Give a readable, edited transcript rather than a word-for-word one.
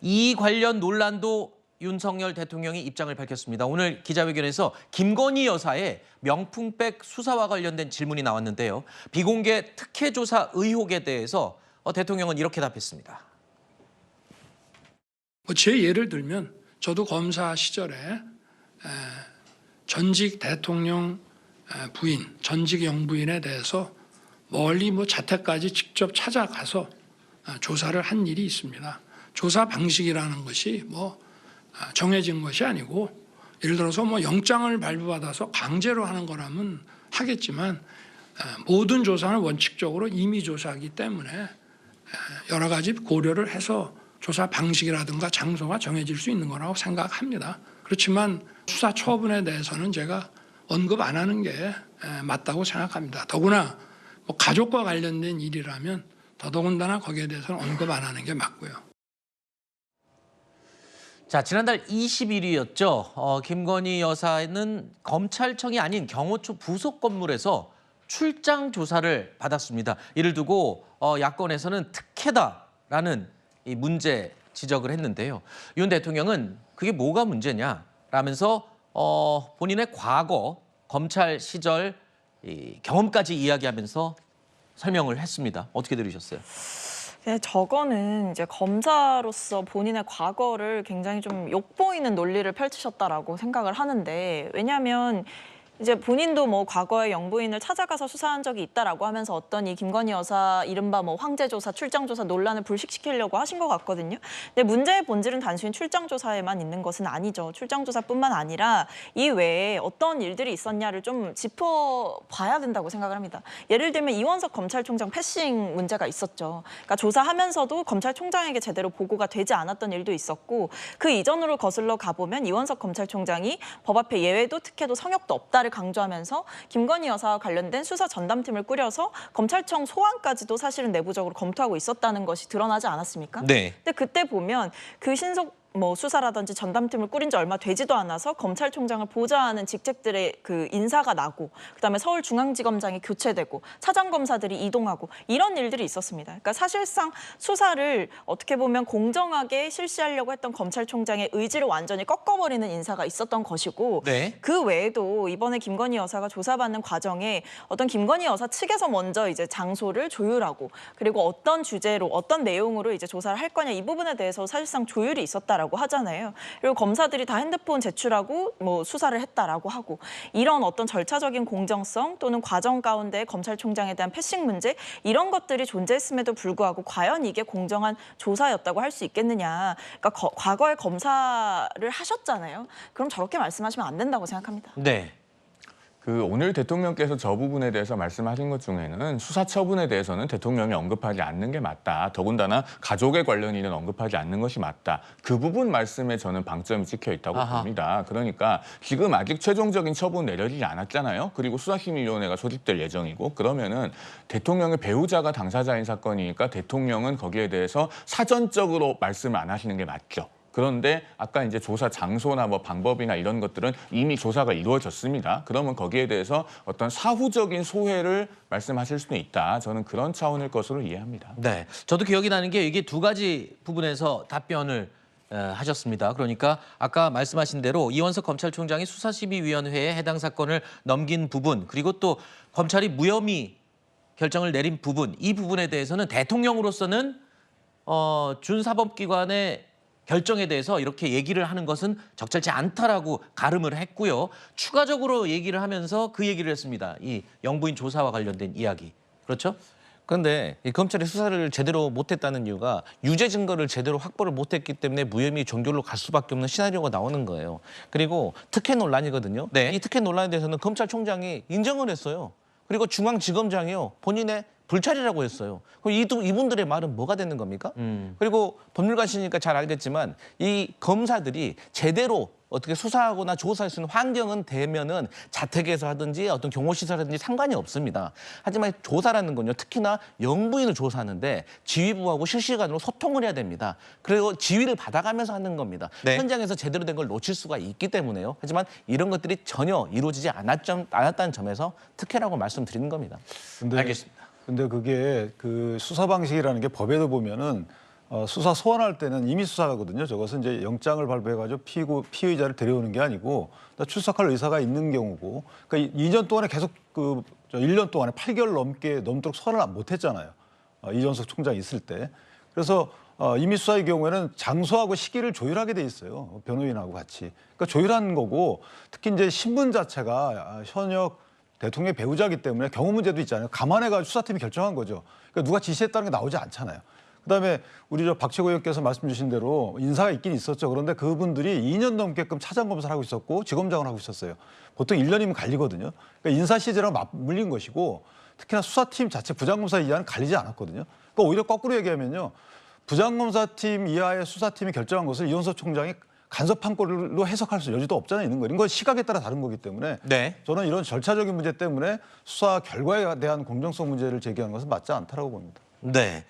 이 관련 논란도 윤석열 대통령이 입장을 밝혔습니다. 오늘 기자회견에서 김건희 여사의 명품백 수사와 관련된 질문이 나왔는데요. 비공개 특혜 조사 의혹에 대해서 대통령은 이렇게 답했습니다. 제 예를 들면 저도 검사 시절에 전직 대통령 부인, 전직 영부인에 대해서 멀리 자택까지 직접 찾아가서 조사를 한 일이 있습니다. 조사 방식이라는 것이 정해진 것이 아니고, 예를 들어서 영장을 발부받아서 강제로 하는 거라면 하겠지만, 모든 조사는 원칙적으로 임의 조사이기 때문에 여러 가지 고려를 해서 조사 방식이라든가 장소가 정해질 수 있는 거라고 생각합니다. 그렇지만 수사 처분에 대해서는 제가 언급 안 하는 게 맞다고 생각합니다. 더구나 가족과 관련된 일이라면 더더군다나 거기에 대해서는 언급 안 하는 게 맞고요. 자, 지난달 20일이었죠. 김건희 여사는 검찰청이 아닌 경호처 부속 건물에서 출장 조사를 받았습니다. 이를 두고 야권에서는 특혜다라는 이 문제 지적을 했는데요. 윤 대통령은 그게 뭐가 문제냐라면서 본인의 과거 검찰 시절 경험까지 이야기하면서 설명을 했습니다. 어떻게 들으셨어요? 네, 저거는 이제 검사로서 본인의 과거를 굉장히 좀 욕보이는 논리를 펼치셨다라고 생각을 하는데, 왜냐하면 이제 본인도 과거에 영부인을 찾아가서 수사한 적이 있다라고 하면서 어떤 이 김건희 여사 이른바 황제조사, 출장조사 논란을 불식시키려고 하신 것 같거든요. 근데 문제의 본질은 단순히 출장조사에만 있는 것은 아니죠. 출장조사뿐만 아니라 이 외에 어떤 일들이 있었냐를 좀 짚어봐야 된다고 생각을 합니다. 예를 들면 이원석 검찰총장 패싱 문제가 있었죠. 그러니까 조사하면서도 검찰총장에게 제대로 보고가 되지 않았던 일도 있었고, 그 이전으로 거슬러 가보면 이원석 검찰총장이 법 앞에 예외도 특혜도 성역도 없다를 강조하면서 김건희 여사와 관련된 수사 전담팀을 꾸려서 검찰청 소환까지도 사실은 내부적으로 검토하고 있었다는 것이 드러나지 않았습니까? 네. 근데 그때 보면 그 신속 수사라든지 전담팀을 꾸린 지 얼마 되지도 않아서 검찰총장을 보좌하는 직책들의 그 인사가 나고, 그다음에 서울중앙지검장이 교체되고 차장검사들이 이동하고 이런 일들이 있었습니다. 그러니까 사실상 수사를 어떻게 보면 공정하게 실시하려고 했던 검찰총장의 의지를 완전히 꺾어버리는 인사가 있었던 것이고, 네. 그 외에도 이번에 김건희 여사가 조사받는 과정에 어떤 김건희 여사 측에서 먼저 이제 장소를 조율하고, 그리고 어떤 주제로 어떤 내용으로 이제 조사를 할 거냐, 이 부분에 대해서 사실상 조율이 있었다라고 하잖아요. 그리고 검사들이 다 핸드폰 제출하고 수사를 했다라고 하고, 이런 어떤 절차적인 공정성 또는 과정 가운데 검찰총장에 대한 패싱 문제, 이런 것들이 존재했음에도 불구하고 과연 이게 공정한 조사였다고 할 수 있겠느냐. 그러니까 과거에 검사를 하셨잖아요. 그럼 저렇게 말씀하시면 안 된다고 생각합니다. 네. 오늘 대통령께서 저 부분에 대해서 말씀하신 것 중에는 수사 처분에 대해서는 대통령이 언급하지 않는 게 맞다. 더군다나 가족에 관련 일은 언급하지 않는 것이 맞다. 그 부분 말씀에 저는 방점이 찍혀 있다고 봅니다. 그러니까 지금 아직 최종적인 처분 내려지지 않았잖아요. 그리고 수사심의위원회가 소집될 예정이고, 그러면은 대통령의 배우자가 당사자인 사건이니까 대통령은 거기에 대해서 사전적으로 말씀을 안 하시는 게 맞죠. 그런데 아까 이제 조사 장소나 방법이나 이런 것들은 이미 조사가 이루어졌습니다. 그러면 거기에 대해서 어떤 사후적인 소회를 말씀하실 수는 있다. 저는 그런 차원일 것으로 이해합니다. 네, 저도 기억이 나는 게 이게 두 가지 부분에서 답변을 하셨습니다. 그러니까 아까 말씀하신 대로 이원석 검찰총장이 수사심의위원회에 해당 사건을 넘긴 부분, 그리고 또 검찰이 무혐의 결정을 내린 부분, 이 부분에 대해서는 대통령으로서는 준사법기관의 결정에 대해서 이렇게 얘기를 하는 것은 적절치 않다라고 가름을 했고요. 추가적으로 얘기를 하면서 그 얘기를 했습니다. 이 영부인 조사와 관련된 이야기. 그렇죠? 그런데 이 검찰이 수사를 제대로 못했다는 이유가 유죄 증거를 제대로 확보를 못했기 때문에 무혐의 종결로 갈 수밖에 없는 시나리오가 나오는 거예요. 그리고 특혜 논란이거든요. 네. 이 특혜 논란에 대해서는 검찰총장이 인정을 했어요. 그리고 중앙지검장이요, 본인의 불찰이라고 했어요. 그럼 이분들의 말은 뭐가 되는 겁니까? 그리고 법률가시니까 잘 알겠지만 이 검사들이 제대로 어떻게 수사하거나 조사할 수 있는 환경은 되면은 자택에서 하든지 어떤 경호시설이든지 상관이 없습니다. 하지만 조사라는 건요, 특히나 영부인을 조사하는데 지휘부하고 실시간으로 소통을 해야 됩니다. 그리고 지휘를 받아가면서 하는 겁니다. 네. 현장에서 제대로 된 걸 놓칠 수가 있기 때문에요. 하지만 이런 것들이 전혀 이루어지지 않았다는 점에서 특혜라고 말씀드리는 겁니다. 알겠습니다. 근데 그게 그 수사 방식이라는 게 법에도 보면은 수사 소환할 때는 임의 수사거든요. 저것은 이제 영장을 발부해가지고 피의자를 데려오는 게 아니고 출석할 의사가 있는 경우고, 그러니까 2년 동안에 계속 1년 동안에 8개월 넘도록 소환을 못했잖아요. 이준석 총장이 있을 때. 그래서 임의 수사의 경우에는 장소하고 시기를 조율하게 돼 있어요. 변호인하고 같이. 그러니까 조율한 거고, 특히 이제 신분 자체가 현역 대통령의 배우자이기 때문에 경호 문제도 있잖아요. 감안해가지고 수사팀이 결정한 거죠. 그러니까 누가 지시했다는 게 나오지 않잖아요. 그다음에 우리 박채고 의원께서 말씀 주신 대로 인사가 있긴 있었죠. 그런데 그분들이 2년 넘게끔 차장 검사를 하고 있었고 지검장을 하고 있었어요. 보통 1년이면 갈리거든요. 그러니까 인사 시제랑 맞물린 것이고, 특히나 수사팀 자체 부장검사 이하는 갈리지 않았거든요. 그러니까 오히려 거꾸로 얘기하면요, 부장검사팀 이하의 수사팀이 결정한 것을 이준석 총장이 간섭한 걸로 해석할 수 여지도 없잖아요. 있는 거예요. 이건 시각에 따라 다른 거기 때문에 네. 저는 이런 절차적인 문제 때문에 수사 결과에 대한 공정성 문제를 제기하는 것은 맞지 않다라고 봅니다. 네.